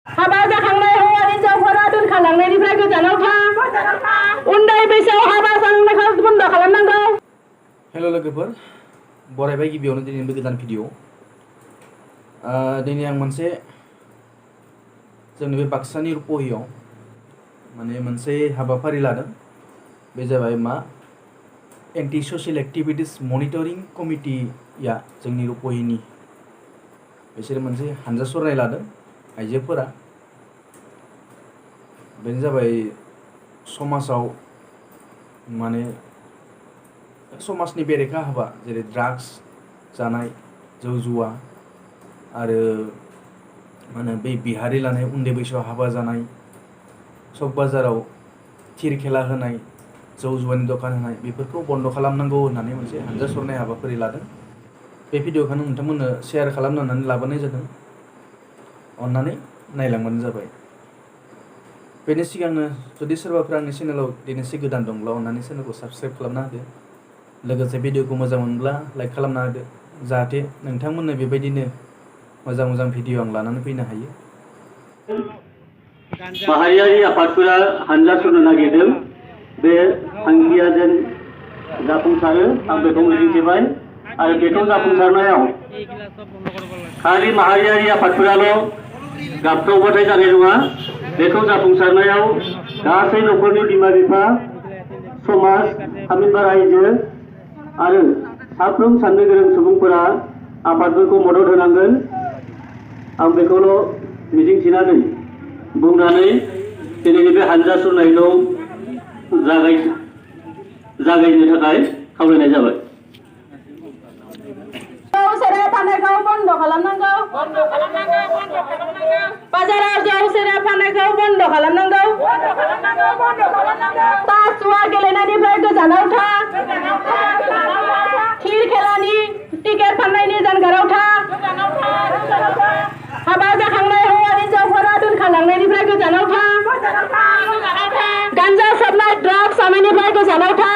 हाबा जाखांनाय हौवा हिनजावफोरा दोनखारलांनायनिफ्राय गोजानाव था। उन्दै बैसोआव हाबा जानायखौ बन्द खालामनांगौ। हेल' लोगोफोर, बरायबाय गिबियावनो दिनैनि गोदान भिडिअ। दिनै आं मोनसे जोंनि बे बाक्सानि रुपहियाव माने मोनसे हाबाफारि लादों। बे जाबाय मा एन्टि ससियेल एक्टिभिटिस मनिटरिं कमिटिया जोंनि रुपहिनि बिसोर मोनसे हानजा सरनाय लादों आइजोफोरा। बेनो जाबाय समाजाव माने समाजनि बेरेखा हाबा जेरै ड्राग्स जानाय, जौ जुवा आरो मा होनो बै बिहारि लानाय, उन्दै बैसोआव हाबा जानाय, सक बाजाराव थिर खेला होनाय, जौ जुवानि दखान होनाय, बेफोरखौ बन्द खालामनांगौ होननानै मोनसे हानजा सरनाय हाबाफारि लादों। बे भिडिअखौ नोंथांमोननो शेयार खालामनो होननानै लाबोनाय जादों। अन्नानै नायलांबानो जाबाय। बेनि सिगांनो जुदि सोरबाफोर आंनि चेनेलाव दिनैसो गोदान दंब्ला अन्नानै चेनेलखौ साबस्क्राइब खालामना होदो। लोगोसे भिडिअखौ मोजां मोनब्ला लाइक खालामना होदो, जाहाथे नोंथांमोननो बेबायदिनो मोजां मोजां भिडिअ आं लानानै फैनो हायो। माहारियारि आफादफोरा हानजा सरनो नागिरदों। बे थांखिया जेन जाफुंसारो आं बेखौ मिजिंथिबाय। आरो बेखौ जाफुंसारनायाव खालि माहारियारि आफादफोराल' गाबख्रावबाथाय जानाय नङा। बेखौ जाफुंसारनायाव गासै न'खरनि बिमा बिफा, समाज, थामहिनबा रायजो आरो साफ्रोम साननो गोरों सुबुंफोरा आफादफोरखौ मदद होनांगोन। आं बेखौल' मिजिंथिनानै बुंनानै दिनैनि बे हानजा सुरनायखौ जागायनो थाखाय खावलायनाय जाबाय। जौ सेरेब फाननायखौ बन्द खालामनांगौ। बाजाराव जौ सेरेब फाननायखौ बन्द खालामनांगौ। ताश जुवा गेलेनायनिफ्राय गोजानाव था। थिर खेलानि टिकेट फाननायनि जानगाराव था। हाबा जाखांनाय हौवा हिनजावफोरा दोनखारलांनायनिफ्राय गोजानाव था। गान्जा सोबनाय, ड्राग्स जानायनिफ्राय गोजानाव था।